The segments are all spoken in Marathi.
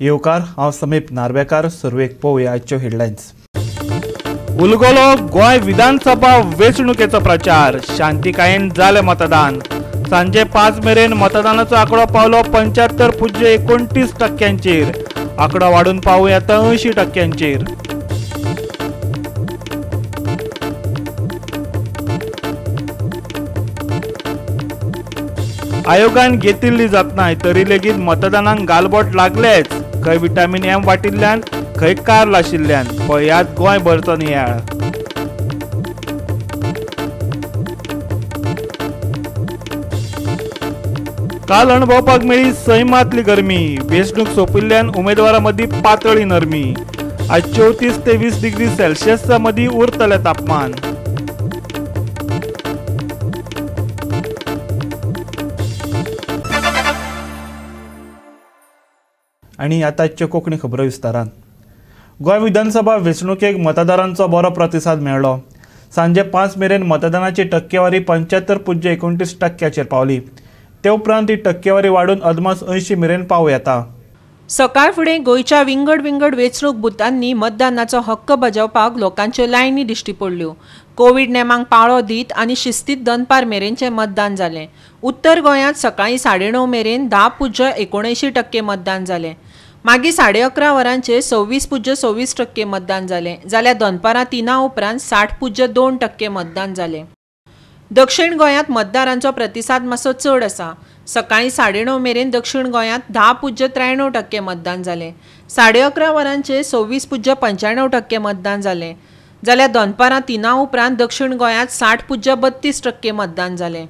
येवकार हांव समीप नार्वेकार. सुरवेक पळोवया आजच्यो हेडलायन्स. उलगलो गोंय विधानसभा वेंचणुकेचो प्रचार. शांतीकायेन जालें मतदान. सांजे 5 मेरेन मतदानाचो आंकडो पावलो 75.29%. आंकडो वाडून पावूं येता 80%. आयोगान घेतिल्ली जतनाय तरी लेगीत मतदानाक गालबोट लागलेच. खंय विटामीन एम वाटिल्ल्यान, खंय कारल आशिल्ल्यान. पळयात गोंय भरचो नियाळ. काल अणभवपाक मेळ्ळी सैमातली गरमी. वेंचणूक सोंपिल्ल्यान उमेदवारां मदीं पातळी नरमी. आज 34 ते 20 डिग्री सेल्सियसच्या मदीं उरतलें तापमान. आणि आताच्यो कोंकणी खबरो विस्तारान. गोंय विधानसभा वेंचणुकेक मतदारांचो बरो प्रतिसाद मेळ्ळो. सांजे 5 मेरेन मतदानाची टक्केवारी 75.29%चेर पावली. ते उपरांत ही टक्केवारी वाडून अदमास 80 मेरेन पावूं येता. सकाळ फुडें गोंयच्या विंगड वेंचणूक बुथांनी मतदानाचो हक्क बजावपाक लोकांच्यो लायनी दिश्टी पडल्यो. कोविड नेमांक पाळो दीत आनी शिस्तीत दनपार मेरेनचें मतदान जालें. उत्तर गोंयांत सकाळीं 9:30 मेरेन 10.79% मतदान जालें. मागीर 11:30 वरांचेर 26.26% मतदान जालें. जाल्यार दनपारां 3 उपरांत 60.2% मतदान जालें. दक्षिण गोंयांत मतदारांचो प्रतिसाद मातसो चड आसा. सकाळीं 9:30 मेरेन दक्षिण गोंयांत 10.93% मतदान जालें. 11:30 वरांचेर 26.95% मतदान जालें. जाल्यार दनपारां 3 उपरांत दक्षिण गोंयांत 60.32% मतदान जालें.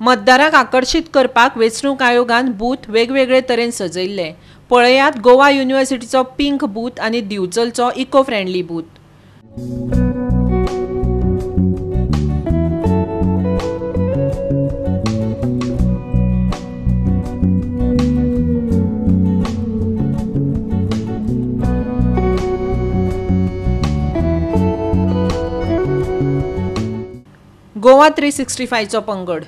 मतदारांक आकर्शीत करपाक वेंचणूक आयोगान बूथ वेगवेगळे तरेन सजयल्ले. पळयात गोवा युनिव्हर्सिटीचो पिंक बूथ आनी दिवचलचो इको फ्रेंडली बूथ. गोवा 365 चो पंगड.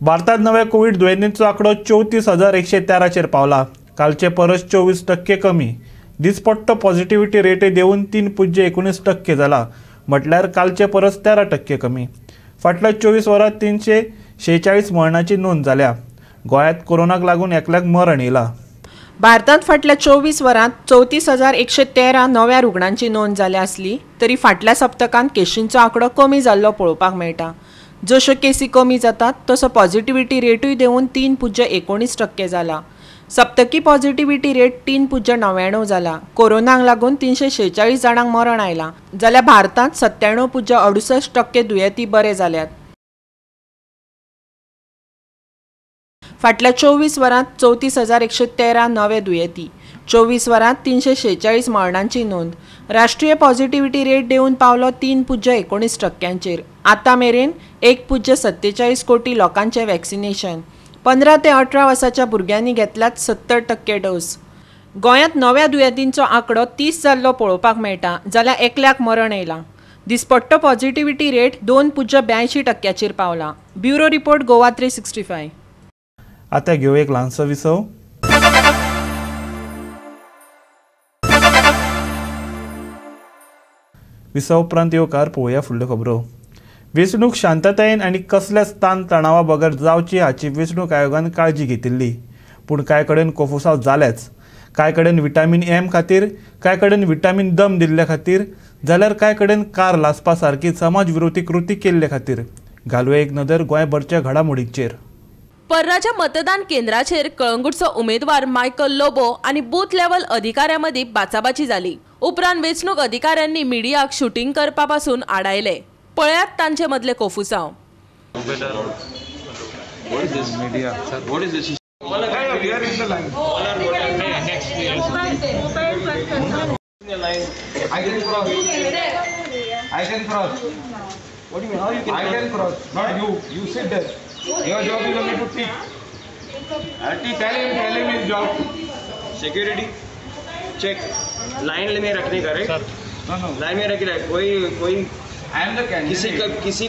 भारतात नव्या कोविड दुयेंतींचो आंकडो 34,113 पावला. कालचे परस 24% कमी. दिसपट्टो पॉझिटिव्हिटी रेट देऊन 3.19% जाला. म्हटल्यार कालचे परस 13% कमी. फाटल्या 24 वरांत 346 मरणांची नोंद जाल्या. गोंयांत कोरोनाक लागून एकल्याक मरण येयला. भारतात फाटल्या 24 वरांत 34,113 नव्या रुग्णांची नोंद जाल्या आसली तरी फाटल्या सप्तकांत केशींचो आंकडो कमी जाल्लो पळोवपाक मेळटा. जश्यो केसी कमी जातात तसो पॉझिटिव्हिटी रेटूय देऊन 3.19% जाला. सप्तकी पॉझिटिव्हिटी रेट 3.99 जाला. कोरोनाक लागून 346 जाणांक मरण आयलां. जाल्यार भारतांत 97.68% दुयेंती बरे जाल्यात. फाटल्या 24 वरांत 34,113 नवे दुयेंती. 24 वरांत 346 मरणांची नोंद. राष्ट्रीय पॉझिटिव्हिटी रेट देऊन पावलो 3.19%चेर. आतां मेरेन 1.47 कोटी लोकांचें वॅक्सिनेशन. 15 ते 18 वर्साच्या भुरग्यांनी घेतल्यात 70% डोस. गोंयांत नव्या दुयेंतींचो आंकडो 30 जाल्लो पळोवपाक मेळटा. जाल्यार एकल्याक मरण येयलां. दिसपट्टो पॉझिटिव्हिटी रेट 2.82%चेर पावला. Bureau report Goa 365. आता घेऊ एक ल्हानसो विसव. विसव उपरांत येवकार पळोवया फुडल्यो खबरो. वेंचणूक शांततायेन आनी कसल्याच ताण तणावा बगर जावची हाची वेंचणूक आयोगान काळजी घेतिल्ली. पूण कांय कडेन कोफुसांव जालेच. कांय कडेन विटामीन एम खातीर, कांय कडेन विटामीन दम दिल्ले खातीर, जाल्यार कांय कडेन कार लासपा सारकी समाज विरोधी कृती केल्ले खातीर. घालूया एक नदर गोंयभरच्या घडामोडींचेर. पर्राच्या मतदान केंद्राचेर कळंगूटचो उमेदवार मायकल लोबो आणि बूथ लेवल अधिकाऱ्यांमदी बाचाबाची जाली. उपरांत वेंचणूक अधिकाऱ्यांनी मिडियाक शूटिंग करपापासून आडायले. पळयात तांचे मदले कोफुसांव. Your job is only to tick. Tell him his job. Security check. Line में रखने का right? No. Line में रखना है. कोई I am the candidate. किसी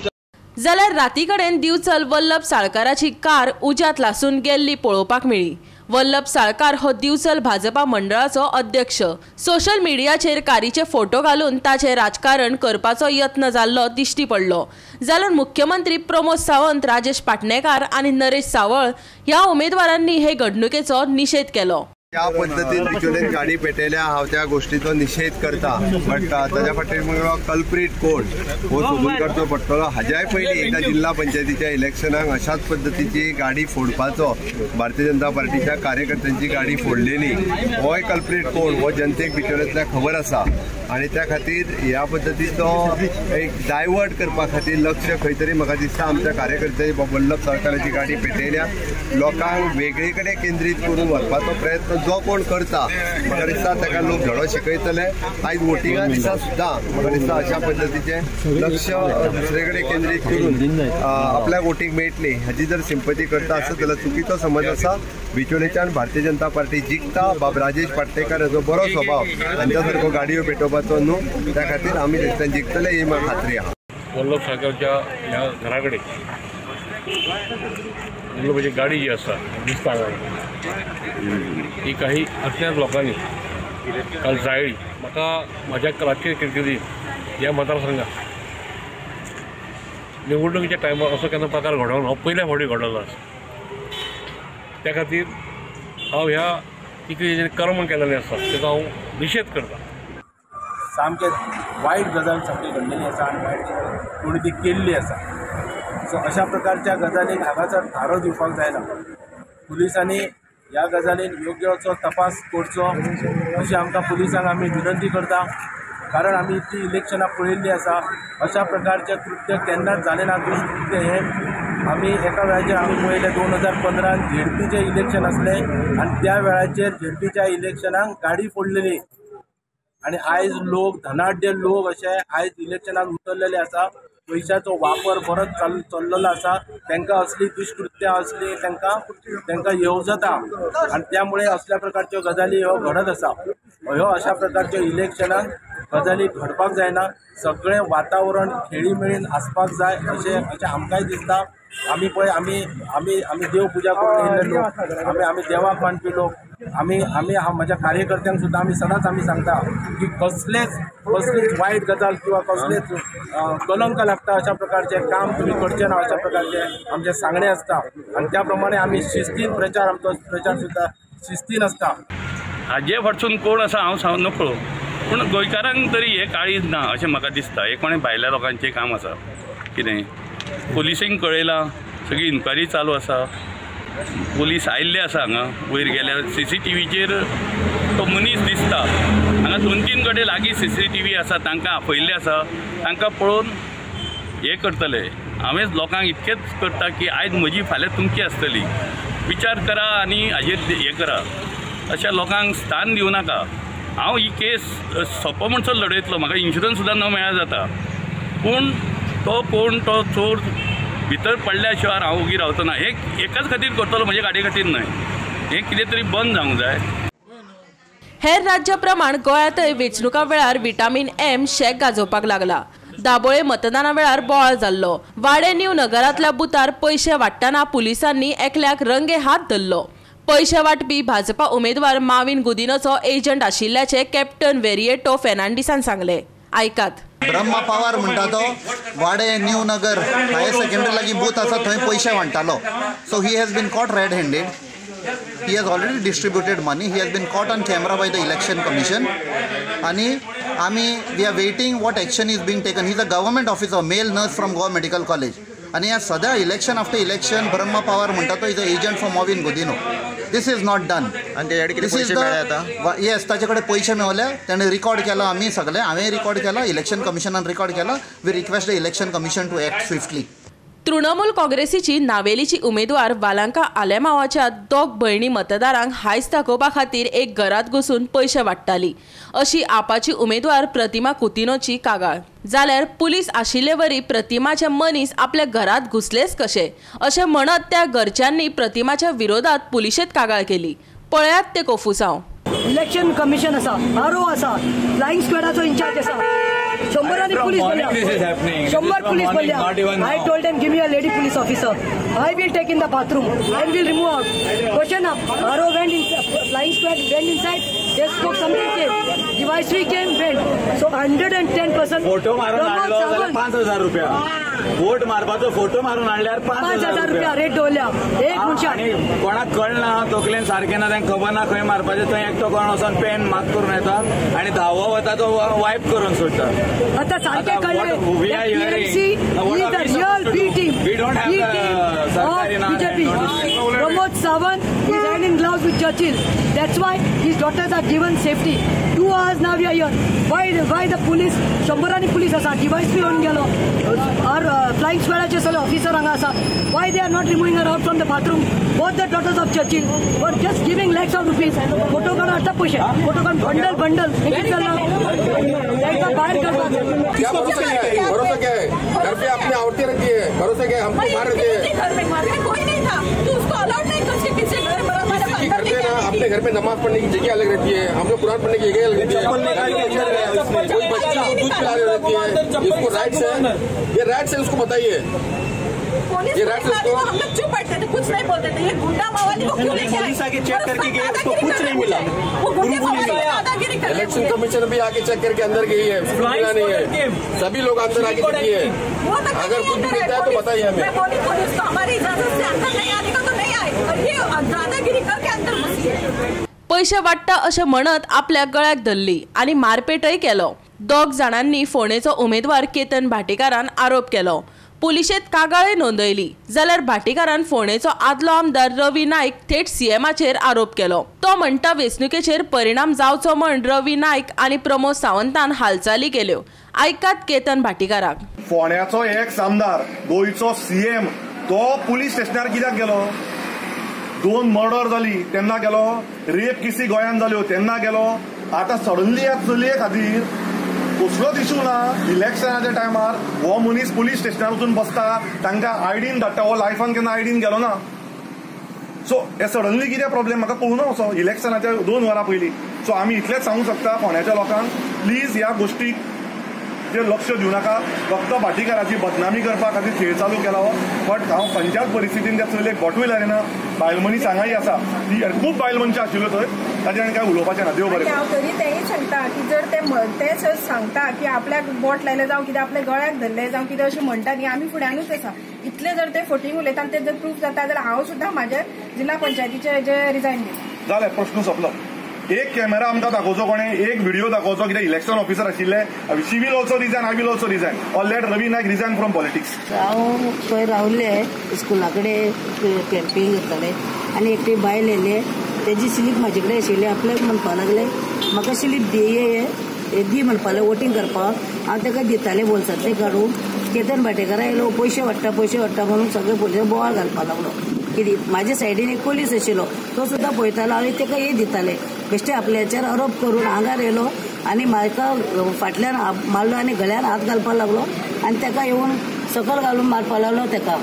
जाल्यार राती कडेन दिवचल वल्लभ साळकाराची कार उज्यांत लासून गेल्ली पळोवपाक मेळ्ळी. वल्लभ साळकार हो दिवचल भाजपा मंडळाचो अध्यक्ष। सोशल मिडियाचेर कारीचे फोटो घालून ताचे राजकारण करपाचो यत्न जाल्लो दिश्टी पडलो। जाल्यार मुख्यमंत्री प्रमोद सावंत, राजेश पाटणेकार आणि नरेश सावळ ह्या उमेदवारांनी हे घडणुकेचो निषेध केलो। त्या पद्धतीन बिचोलेन गाडी पेटयल्या, हांव त्या गोष्टीचो निषेध करता, बट ताच्या फाटीर कल्प्रीट कोण हो सोदून काडचो पडटलो। हाज्याय पयलीं एकदा जिल्हा पंचायतीच्या इलेक्शनाक अशाच पद्धतीची गाडी फोडपाचो भारतीय जनता पार्टीच्या कार्यकर्त्यांची गाडी फोडलेली, होय कल्प्रीट कोण हो जनतेक बिचोलेंतल्या खबर आसा आणि त्या खातीर ह्या पद्धतीचो एक डायवर्ट करपा खातीर लक्ष खंय तरी म्हाका दिसता आमच्या कार्यकर्त्यांनी वल्लभ साळकाराची गाडी पेटयल्या। लोकांक वेगळे कडेन केंद्रीत करून व्हरपाचो प्रयत्न जो कोण करता म्हाका दिसता ताका लोक धडो शिकयतले। आयज वोटिंगा दिसा सुद्दां म्हाका दिसता अशा पद्धतीचे लक्ष दुसरे कडेन केंद्रीत करून आपल्या वोटींग मेळटली हाची जर सिंपथी करता आसत जाल्यार चुकीचो समज आसा। बिचोलेच्यान भारतीय जनता पार्टी जिखता। बाब राजेश पाटणेकार हाचो बरो स्वभाव, तांच्या सारको गाडयो पेटोवपाचो न्हू, त्या खातीर आमी दिसता जिखतले ही म्हाका खात्री आहा। वल्लभ साळकाराच्या ह्या घरा कडेन वल्लभाची गाडी जी आसा दिसता ही काही अज्ञात लोकांनी काल जाळली। म्हाका म्हज्या राजकीय कारकिर्दीत ह्या मतदारसंघात निवडणुकीच्या टायमार असो केन्ना प्रकार घडोवंक ना, हो पयल्या फावटी घडलो आसा। त्या खातीर हांव ह्या कितें कर्म केलेलें आसा तेचो हांव निशेध करता। सामकें वायट गजाल सामकी घडलेली आसा आनी वायट गजाल कोणी ती केल्ली आसा। सो अशा प्रकारच्या गजालींक हांगासर थारो दिवपाक जायना। पुलिसांनी ह्या गजालीन योग्य असो तपास करचो अशी आमकां पुलिसांक आमी विनंती करता, कारण आमी ती इलेक्शनां पळयल्लीं आसा। अशा प्रकारचे कृत्य केन्नाच जालें ना। दुष्कृत्य हे आमी एका वेळाचेर आमी पळयलें 2015 झेडपीचें इलेक्शन आसलें आनी त्या वेळाचेर झेडपीच्या इलेक्शनाक गाडी फोडलेली आणि आयज लोक धनाढ्य लोक अशे आयज इलेक्शनाक उतरलेले आसा। पैशाचो वापर बरोच चल्लेलो आसा, तांकां असली दुष्कृत्य असली तांकां येवजता आणि त्यामुळे असल्या प्रकारच्यो गजाली ह्यो घडत आसा। ह्यो अशा प्रकारच्यो इलेक्शनाक गजाली घडपाक जायना। सगळें वातावरण खेळीमेळीन आसपाक जाय अशें आमकांय दिसता। आमी पळय आमी देव पुजा करून येयल्ले लोक, आमी देवाक मानपी लोक। आमी म्हज्या कार्यकर्त्यांक सुद्दां आमी सदांच आमी सांगता की कसलीच वायट गजाल किंवा कसलेच कलंक लागता अशा प्रकारचे काम तुम्ही करचे ना, अशा प्रकारचे आमचे सांगणे आसता आणि त्या प्रमाणे आमी शिस्तीन आमचो प्रचार सुद्दां शिस्तीन आसता। हाजे फाटसून कोण आसा हांव सांग नकळो, पूण गोंयकारांक तरी हे काळीज ना अशें म्हाका दिसता। एक कोणें भायल्या लोकांचें काम आसा कितें, पुलिसेंक कळयलां, सगळी इन्क्वायरी चालू आसा, पुलीस आयिल्ले आसा हांगा। वयर गेल्यार CCTVचेर तो मनीस दिसता। हांगा 2-3 कडेन लागीं CCTV आसा, तांकां आपयल्ले आसा, तांकां पळोवन हे करतले। हांवें लोकांक इतकेंच करता की आयज म्हजी फाल्यां तुमची आसतली, विचार करा आनी हाजेर हे करा। अशा लोकांक स्थान दिवं नाका। हांव ही केस सोंपो म्हणसर लडयतलो, म्हाका इन्शुरन्स सुद्दां न मेळ्ळ्या जाता, पूण तो चोर भितर पडल्या शिवाय हांव उगी रावचो ना। हे एकाच खातीर करतलो, म्हजे गाडी खातीर न्हय। हे कितें तरी बंद जावंक जाय। हेर राज्या प्रमाण गोंयांतय वेंचणुका वेळार विटामीन M शेक गाजोवपाक लागला। दाबोळे मतदाना वेळार बोवाळ जाल्लो। वाडे न्यू नगरांतल्या बुथार पयशे वाडटाना पुलिसांनी एकल्याक रंगे हात धरलो। पयशे वांटपी भाजपा उमेदवार माविन गुदिनोचो एजंट आशिल्ल्याचे कॅप्टन वेरिएटो फेर्नांडीसान सांगले। आयकात। ब्रह्मा पवार म्हणटा तो Vaddem new Nagar higher secondary लागीं बूथ आसा थंय पयशे वांटतालो। So he has been caught red handed. He has already distributed money. He has been caught on camera by the election commission. आणि we are waiting what action is being taken. He is a government officer, male nurse from Goa Medical College. आणि या सध्या election after election Brahma Pawar म्हणटा तो is a agent for Mauvin Godinho. This is not done. आणि त्याच्याकडे पैसे मेळ्ळे आता. येस, ताच्याकडे पैसे मेळले. त्याने रिकॉर्ड केला. आम्ही सगळे हांवें रिकॉर्ड केला. इलेक्शन कमिशनान रिकॉर्ड केला. We request the election commission to act swiftly. Trinamool काँग्रेसीची नावेलीची उमेदवार वालांका आलेमावाच्या दोग भयणी मतदारांक हायस दाखोवपा खातीर एक घरात घुसून पयशे वाडटाली अशी आपाची उमेदवार प्रतिमा कुतिनोची कागाळ. जाल्यार पुलीस आशिल्ले वरी प्रतिमाचे मनीस आपल्या घरात घुसलेच कशे अशें म्हणत त्या घरच्यांनी प्रतिमाच्या विरोधात पुलिशेत कागाळ केली. पळयात ते कोफुसांव. इलेक्शन कमिशन आसा, आरो आसा, फ्लाइंग स्क्वॉडाचो इन्चार्ज आसा, शंभरांनी पुलीस बोलल्या 100 पुलीस बोलल्या I told them give me a lady police officer. I will take in the bathroom and will remove out. Question up. RO went inside, flying squad went inside. They spoke something came. Device came went. So 110%. Photo मारून आणलो जाल्यार 5000 रुपया. वोट मारपाचो फोटो मारून आणल्यार 5000 रुपया रेट दवरल्या. एक मनशान आणि कोणाक कळना तकलेन सारकें ना तांकां खबर ना खंय मारपाचें थंय एकटो कोण वचून पेन मात करून येता आणि धावो वता तो वायप करून सोडटा. आता सारकें कळ्ळें. PMC is the real B team. We don't have सरकारी ना. BJP. Pramod Sawant is handing gloves with Churchill. That's why his daughters are given safety. 2 hours now we are here. Why the police? शंभरांनी police असा device बी on गेलो. Or flying squadचे सगळे officer हांगा असा. Why they are not removing her out from the bathroom? Both the daughters of Churchill were just giving lakhs of rupees. Photo काढून आता पैसे. फोटो काढून बंडल. क्या भरोसा क्या है? घर पे अपने औरतें रखी है, भरोसा क्या है? हमको मार रहे थे। घर में मारने कोई नहीं था, तो उसको अलाउड नहीं था उसके पीछे घर पर हमारे घर पे ना अपने घर में नमाज पढ़ने की जगह अलग रहती है, हम लोग कुरान पढ़ने की जगह अलग रहती है। कोई बच्ची को दूध पिला रही रहती है, इसको राइट्स है, ये राइट्स है उसको बताइए। ये राइट्स हम लोग चुप बैठते थे, कुछ नहीं बोलते थे। ये गुंडा मावाली को क्यों लेके आए? पुलिस आके चेक करके गए, उसको कुछ नहीं मिला। वो गुंडे मावाली दादागिरी कर रहे हैं। इलेक्शन कमीशन भी आके चेक करके अंदर गई है, मिला नहीं है। सभी लोग अंदर आके चुकी है। अगर कुछ भी मिलता है तो बताइए हमें। पुलिस तो हमारी इजाजत से अंदर नहीं आने का तो नहीं आए, और ये दादागिरी करके अंदर घुसी है। पैसे वाटता अशें म्हणत आपल्या गळ्याक धरली आणि मारपेटय केलो. 2 जाणांनी फोंडेचो उमेदवार केतन भाटेकारान आरोप केलो. पुलिशेंत कागाळय नोंदयली जाल्यार भाटेकारान फोंडेचो आदलो आमदार रवी नाईक थेट सीएमाचेर आरोप केलो. तो म्हणटा वेंचणुकेचेर परिणाम जावचो म्हण रवी नाईक आणि प्रमोद सावंतान हालचाली केल्यो. आयकात केतन भाटेकाराक. फोंड्याचो एक्स आमदार गोंयचो सीएम तो पुलीस स्टेशनार कित्याक गेलो? 2 मर्डर जाली तेन्ना गेलो, रेप केसी गोंयांत जाल्यो तेन्ना गेलो. आतां सडनली ह्या चलये खातीर कसलोच इशू ना. इलेक्शनाच्या टायमार हो मनीस पुलीस स्टेशनार वचून बसता, तांकां आयडीन धाडटा. हो लायफान केन्ना आयडीन गेलो ना. सो हे सडनली कितें प्रॉब्लेम म्हाका कळूना असो इलेक्शनाच्या 2 वरां पयलीं. सो आमी इतलेंच सांगूंक शकता फोंड्याच्या लोकांक, प्लीज ह्या गोष्टीक लक्ष दिवं नाका. फक्त भाटीकाराची बदनामी करपा खातीर खेळ चालू केला. बट हांव खंयच्याच परिस्थितीन त्या चलयेक बोटूय लायलें ना. बायल मनीस हांगाय आसा, ती खूब बायल मनशां आशिल्ल्यो थंय, ताजे आनी काय उलोवपाचें ना. देव बरें. हांव तरी तेंय सांगता की जर ते सांगता की आपल्याक बोट लायले जावं कितें आपल्या गळ्याक धरले जावं कितें अशें म्हणटा न्ही, आमी फुड्यानूच आसा. इतले जर ते फोटींग उलयता आनी ते जर प्रूफ जाता जाल्यार हांव सुद्दां म्हाजे जिल्हा पंचायतीचे हेजे रिजायन दिता. जालें, प्रश्न सोंपलो. एक कॅमेरा आमकां दाखोवचो कोणें, एक व्हिडिओ दाखोवचो कितें इलेक्शन ऑफिसर आशिल्ले. She will also resign, I will also resign, or let Ravi Naik resign from politics. हांव थंय रावले स्कुला कडेन कॅम्पिंग करताले आनी एकटी बायल येयले, तेजी स्लीप म्हाजे कडेन आशिल्ली. आपल्याक म्हणपा लागले म्हाका स्लीप दी म्हणपा लागले वोटींग करपाक. हांव ताका दितालें बोल्सांतले काडून. केतन भाटेकारा येयलो, पयशे वाडटा म्हणून सगळे पुलीस बोवाळ घालपाक लागलो. कितें म्हाजे सायडीन एक पुलीस आशिल्लो, तो सुद्दां पळयतालो आनी ताका हे दिताले. बेश्टे आपल्याचेर आरोप करून आंगार येयलो आनी म्हाका फाटल्यान मारलो आनी गळ्यान हात घालपाक लागलो आनी ताका येवन सकल घालून मारपाक लागलो ताका.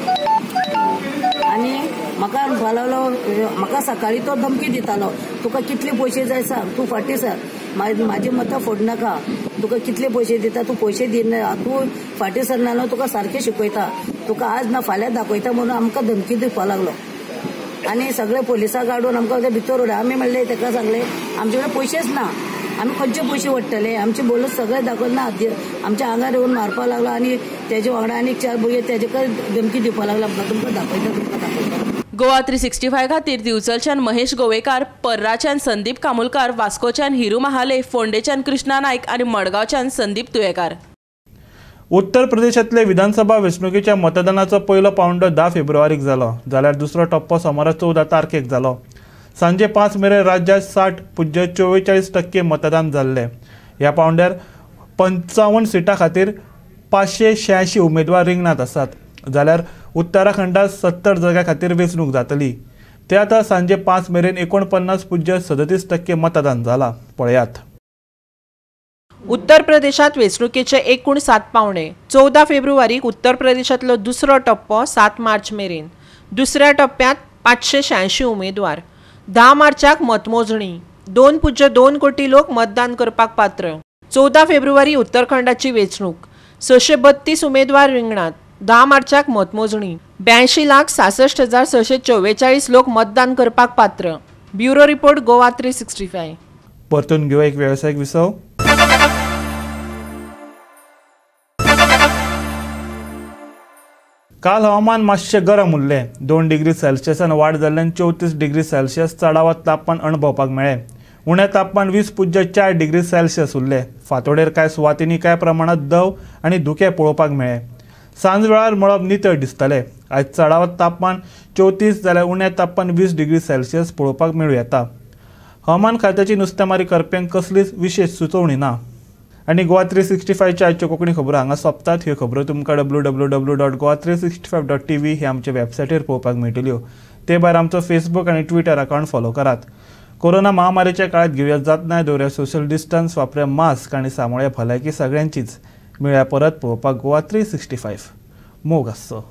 आनी म्हाका म्हणपाक लागलो, म्हाका सकाळी तो धमकी दितालो, तुका कितले पयशे जाय सांग, तूं फाटीं सर, म्हाजी मतां फोड नाका, तुका कितले पयशे दिता, तूं पयशे दिना, तूं फाटीं सर ना तुका सारकें शिकयता, तुका आज ना फाल्यां दाखयता म्हणून आमकां धमकी दिवपाक लागलो. आनी सगळे पुलिसां काडून आमकां भितर उडय. आमी म्हणलें ताका सांगलें आमचे कडेन पयशेच ना, आमी खंयचे पयशे वडटले, आमचे बोलूच सगळे दाखोवन ना. आमच्या आंगार येवन मारपाक लागलो आनी तेजे वांगडा आनीक 4 भुरगे तेजे धमकी दिवपाक लागला, तुमकां दाखयता. गोवा 365 खातीर दिवचलच्यान महेश गोवेकार, पर्राच्यान संदीप कामुलकार, वास्कोच्यान हिरू महाले, फोंडेच्यान कृष्णा नायक आणि मडगांवच्यान संदीप तुयेकार. उत्तर प्रदेशांतले विधानसभा वेंचणुकेच्या मतदानाचो पयलो पावंडो 10 फेब्रुवारीक जालो, जाल्यार दुसरो टप्पो सोमारा 14 तारखेक जालो. सांजे 5 मेरेन राज्यांत 60.44% मतदान जाल्ले. ह्या पावंड्यार 55 सिटां खातीर 586 उमेदवार रिंगणांत आसात, जाल्यार उत्तराखंडात 70 जाग्यां खातीर वेंचणूक जातली. ते आतां सांजे 5 मेरेन 49.37% मतदान जालां. पळयात. उत्तर प्रदेशात वेंचणुकेचे एकूण 7 पावंडे. 14 फेब्रुवारीक उत्तर प्रदेशातलो दुसरो टप्पो 7 मार्च मेरेन. दुसऱ्या टप्प्यात 586 उमेदवार. 10 मार्चाक मतमोजणी. 2.2 कोटी लोक मतदान करपाक पात्र. 14 फेब्रुवारी उत्तराखंडाची वेंचणूक 632 उमेदवार रिंगणात 10 मार्चाक मतमोजणी 82,66,644 लोक मतदान करपाक पात्र. Bureau report Goa 365. परतून घेऊ एक व्यावसायिक विसव. काल हवामान मातशें गरम उरलें. 2 डिग्री सेल्सियसान वाड जाल्ल्यान 34 डिग्री सेल्सियस चडावत तापमान अणभवपाक मेळ्ळें. उणें तापमान 20.4 डिग्री सेल्सियस उरलें. फांतोडेर कांय सुवातींनी कांय प्रमाणात दव आनी धुकें पळोवपाक मेळ्ळें. सांज वेळार मळब नितळ दिसतलें. आयज चडावत तापमान 34 जाल्यार उणें तापमान 20 डिग्री सेल्सियस पळोवपाक मेळूं येता. हवामान खात्याची नुस्तेमारी करप्यांक कसलीच विशेष सुचोवणी ना. आनी गोवा 365च्या आजच्यो कोंकणी खबरो हांगा सोंपतात. ह्यो खबरो तुमकां www.goa365.tv हे आमचे वेबसायटीर पळोवपाक मेळटल्यो. ते भायर आमचो फेसबूक आनी ट्विटर अकावंट फॉलो करात. कोरोना महामारीच्या काळात घेवया जतनाय, दवरया सोशल डिस्टन्स, वापरया मास्क आनी सांबाळया भलायकी सगळ्यांचीच. मेळया परत पळोवपाक गोवा 365. मोग आसचो.